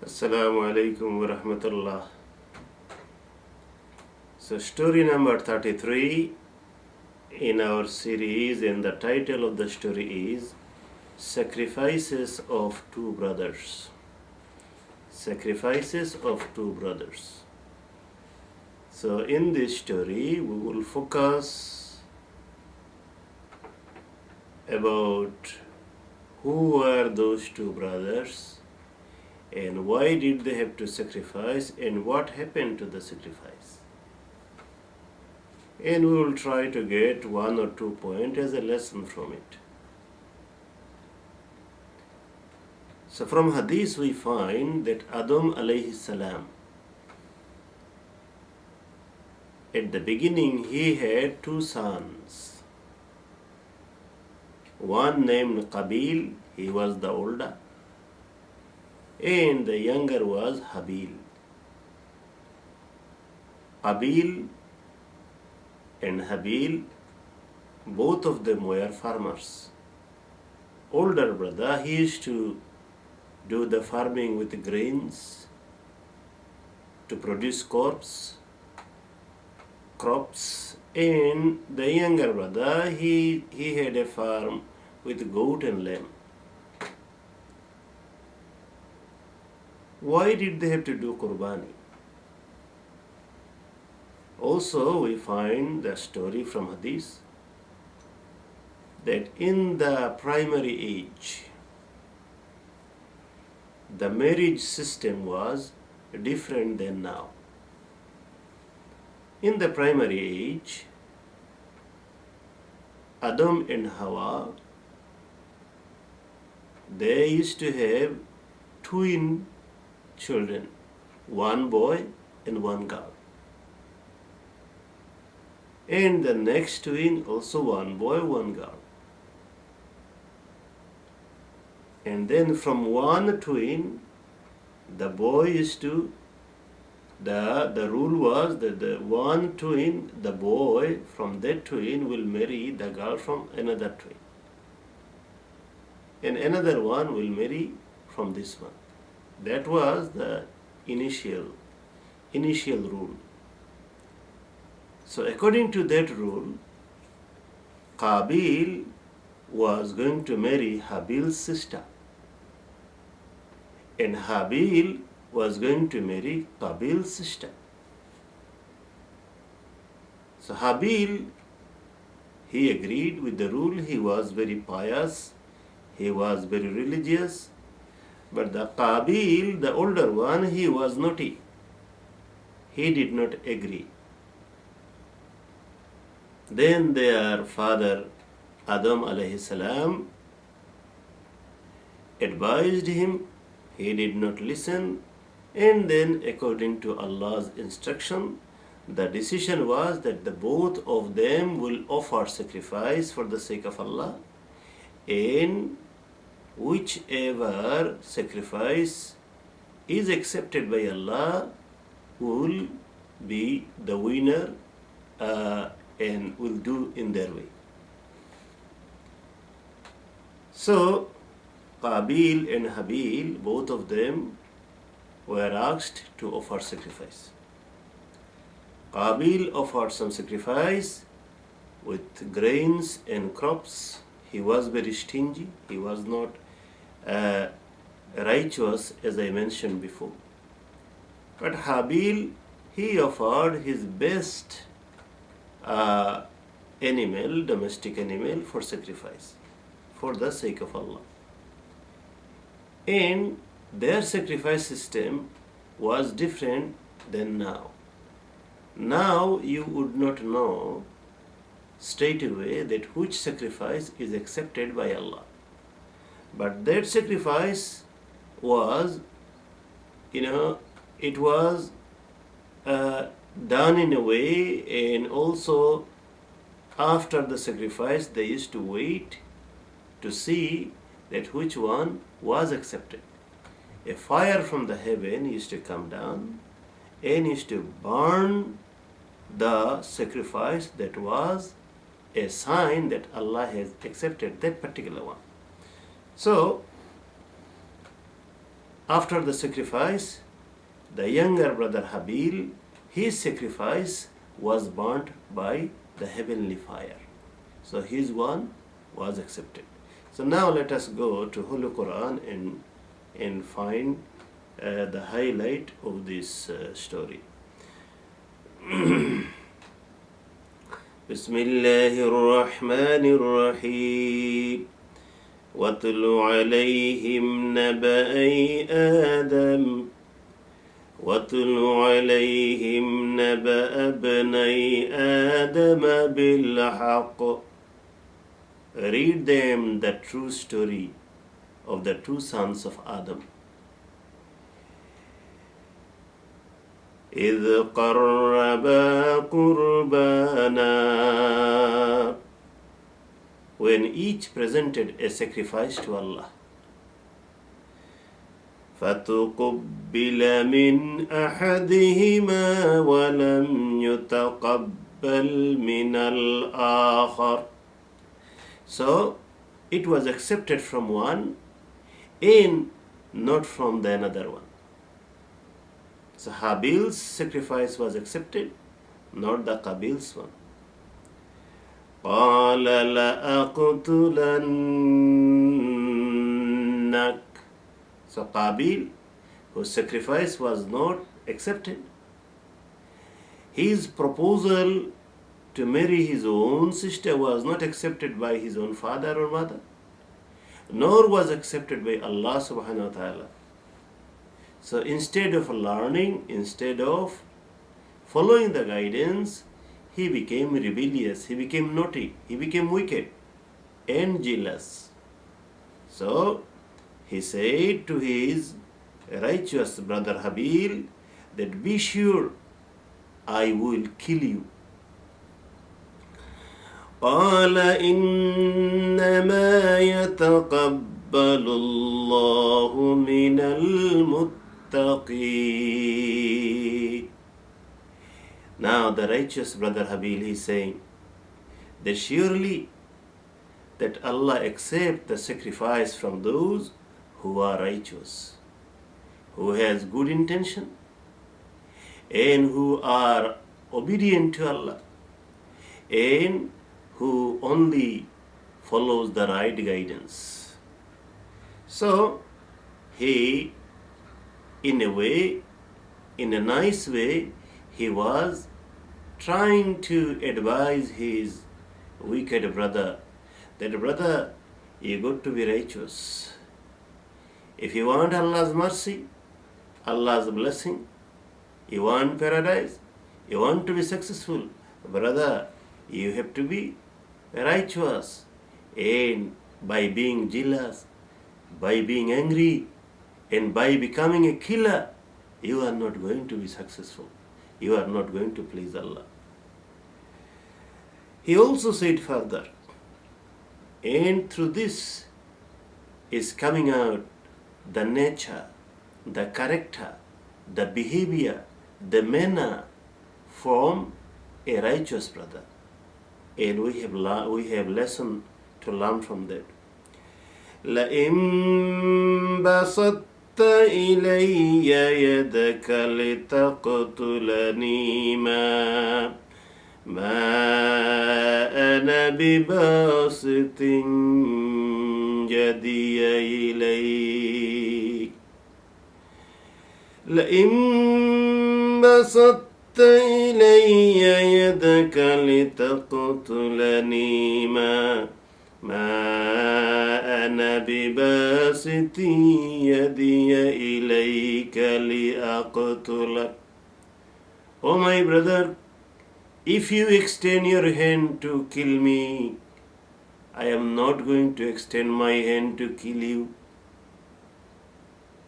Assalamu alaikum wa rahmatullah. So, story number 33 in our series, and the title of the story is Sacrifices of Two Brothers. Sacrifices of Two Brothers. So, in this story, we will focus about who were those two brothers and why did they have to sacrifice and what happened to the sacrifice. And we will try to get 1 or 2 points as a lesson from it. So from Hadith we find that Adam alayhi salam, at the beginning he had two sons. One named Qabil, he was the older, and the younger was Habil. Qabil and Habil, both of them were farmers. Older brother, he used to do the farming with grains to produce crops, and the younger brother, he had a farm with goat and lamb. Why did they have to do Qurbani? Also, we find the story from Hadith that in the primary age, the marriage system was different than now. In the primary age, Adam and Hawa, they used to have twin children, one boy and one girl. And the next twin also one boy, one girl. And then from one twin, the boy is to, the rule was that the one twin, the boy from that twin will marry the girl from another twin. And another one will marry from this one. That was the initial rule. So according to that rule, Qabil was going to marry Habil's sister, and Habil was going to marry Qabil's sister. So Habil, he agreed with the rule. He was very pious, he was very religious, but the Qabil, the older one, he was naughty. He did not agree. Then their father Adam alayhi salam advised him. He did not listen, and then according to Allah's instruction, the decision was that the both of them will offer sacrifice for the sake of Allah, and whichever sacrifice is accepted by Allah will be the winner and will do in their way. So Qabil and Habil, both of them were asked to offer sacrifice. Qabil offered some sacrifice with grains and crops. He was very stingy. He was not righteous, as I mentioned before. But Habil, he offered his best animal, domestic animal, for sacrifice, for the sake of Allah. And their sacrifice system was different than now. Now you would not know straight away that which sacrifice is accepted by Allah. But that sacrifice was, it was done in a way, and also after the sacrifice they used to wait to see that which one was accepted. A fire from the heaven used to come down and used to burn the sacrifice that was a sign that Allah has accepted that particular one. So after the sacrifice, the younger brother Habil, his sacrifice was burnt by the heavenly fire. So his one was accepted. So now let us go to Holy Quran and find the highlight of this story. بسم الله الرحمن الرحيم واتل عليهم نبأي آدم واتل عليهم نبأ ابني آدم بالحق. Read them the true story of the two sons of Adam. إذ قربا قربانا, when each presented a sacrifice to Allah. فَتُقُبِّلَ مِنْ أَحَدِهِمَا وَلَمْ يُتَقَبَّلْ مِنَ الْآخَرِ. So it was accepted from one and not from the another one. So Habil's sacrifice was accepted, not the Qabil's one. قَالَ لَأَقْتُلَنَّكَ. So Qabil, whose sacrifice was not accepted, his proposal to marry his own sister was not accepted by his own father or mother, nor was accepted by Allah subhanahu wa ta'ala. So instead of learning, instead of following the guidance, he became rebellious, he became naughty, he became wicked and jealous. So he said to his righteous brother Habil that be sure I will kill you. قال إنما يتقبل الله من المتقين. Now the righteous brother Habil is saying that surely that Allah accepts the sacrifice from those who are righteous, who has good intention, and who are obedient to Allah, and who only follows the right guidance. So he, in a way, in a nice way, he was trying to advise his wicked brother that, brother, you got to be righteous. If you want Allah's mercy, Allah's blessing, you want paradise, you want to be successful, brother, you have to be righteous. And by being jealous, by being angry, and by becoming a killer, you are not going to be successful. You are not going to please Allah. He also said further, and through this is coming out the nature, the character, the behavior, the manner from a righteous brother. And we have lesson to learn from that. لَإِن بَسَطتَ إِلَيَّ يَدَكَ لِتَقْتُلَنِي مَا أَنَا بِبَاسِطٍ يَدِيَ إِلَيْكَ لَإِن بَسَطتَ إِلَيَّ يَدَكَ لِتَقْتُلَنِي مَا أَنَا بِبَاسِطٍ يَدِيَ إِلَيْكَ لِأَقْتُلَكَ. Oh my brother, if you extend your hand to kill me, I am not going to extend my hand to kill you.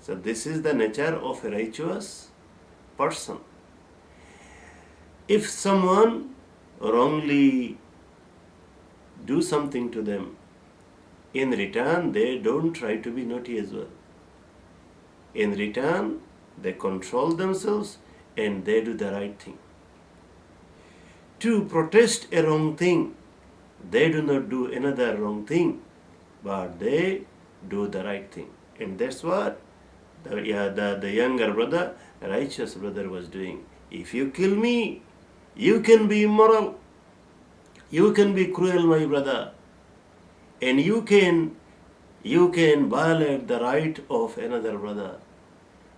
So this is the nature of a righteous person. If someone wrongly do something to them, in return they don't try to be naughty as well. In return, they control themselves and they do the right thing. To protest a wrong thing, they do not do another wrong thing, but they do the right thing. And that's what the younger brother, righteous brother, was doing. If you kill me, you can be immoral, you can be cruel, my brother, and you can violate the right of another brother.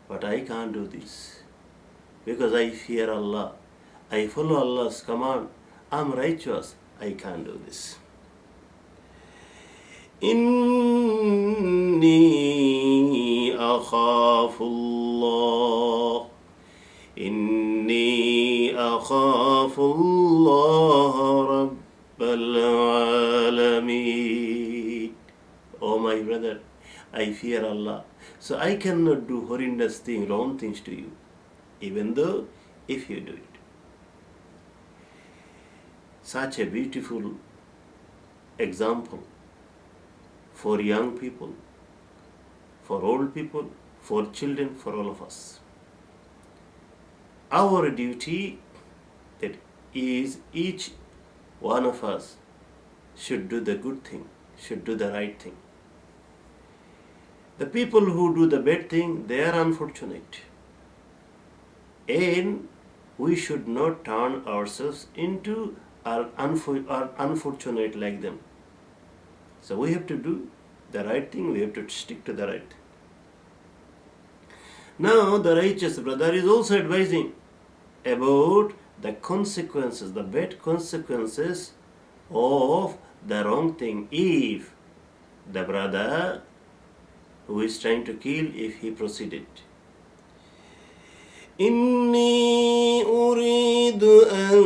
But I can't do this because I fear Allah. I follow Allah's command. I'm righteous. I can't do this. إني أخاف الله إني أخاف الله رب العالمين. Oh my brother, I fear Allah. So I cannot do horrendous things, wrong things to you, even though if you do it. Such a beautiful example for young people, for old people, for children, for all of us. Our duty that is each one of us should do the good thing, should do the right thing. The people who do the bad thing, they are unfortunate. And we should not turn ourselves into unfortunate like them. So we have to do the right thing, we have to stick to the right. Now the righteous brother is also advising about the consequences, the bad consequences of the wrong thing if the brother who is trying to kill, if he proceeded. إني أريد أن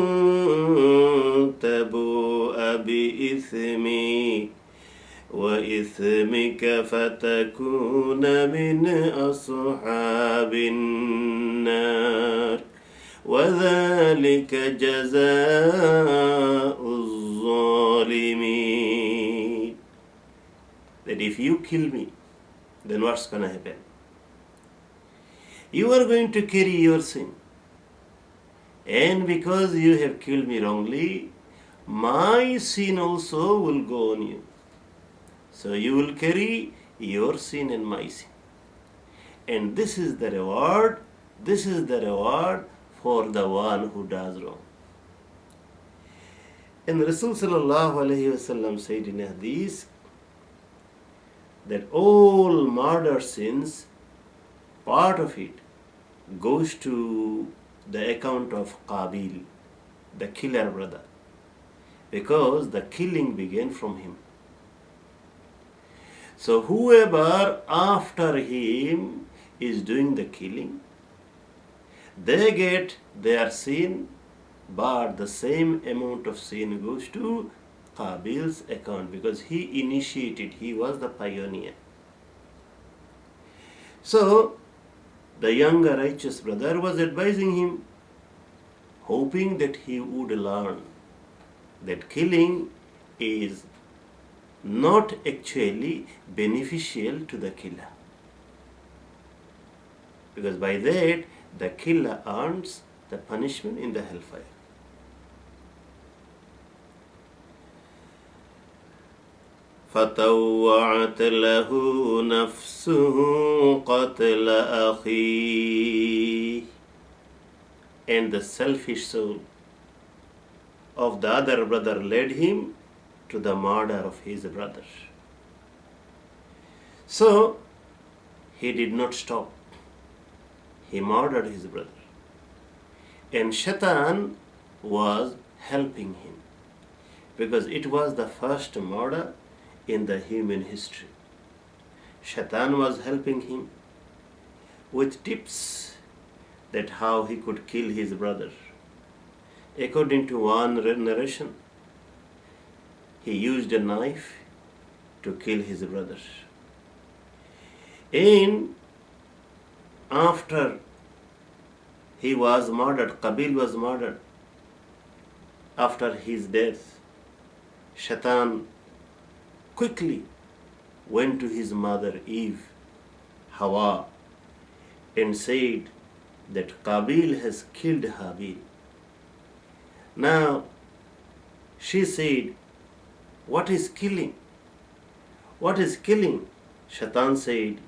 تبوء بإثمي وإثمك فتكون من أصحاب النار وذلك جزاء الظالمين. That if you kill me, then what's going to happen? You are going to carry your sin. And because you have killed me wrongly, my sin also will go on you. So you will carry your sin and my sin. And this is the reward for the one who does wrong. And Rasul sallallahu alayhi wasallam said in a hadith that all murder sins, part of it goes to the account of Qabil, the killer brother, because the killing began from him. So whoever after him is doing the killing, they get their sin, but the same amount of sin goes to Qabil's account because he initiated, he was the pioneer. So the younger righteous brother was advising him, hoping that he would learn that killing is not actually beneficial to the killer, because by that the killer earns the punishment in the hellfire. فطوعت له نفسه قتل أخيه. And the selfish soul of the other brother led him to the murder of his brother. So he did not stop. He murdered his brother. And Shaitan was helping him because it was the first murder in the human history. Shaitan was helping him with tips that how he could kill his brother. According to one narration, he used a knife to kill his brother. And after he was murdered, Qabil was murdered, after his death, Shaitan quickly went to his mother Eve, Hawa, and said that Qabil has killed Habil. Now, she said, what is killing? What is killing? Shaitan said,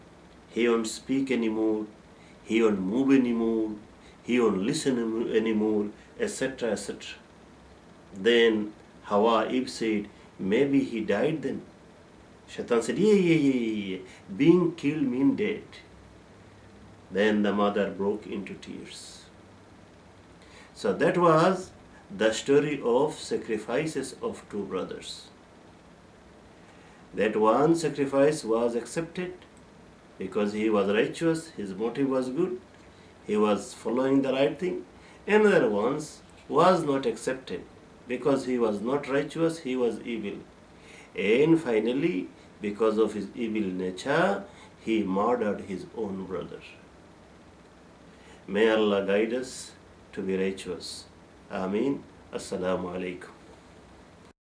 He won't speak anymore. He won't move anymore. He won't listen anymore, etc. etc. Then Hawa Eve said, maybe he died then. Shaitan said, yeah. Being killed means dead. Then the mother broke into tears. So that was the story of sacrifices of two brothers. That one sacrifice was accepted because he was righteous, his motive was good, he was following the right thing. Another one was not accepted because he was not righteous, he was evil. And finally, because of his evil nature, he murdered his own brother. May Allah guide us to be righteous. Ameen. Assalamu alaikum.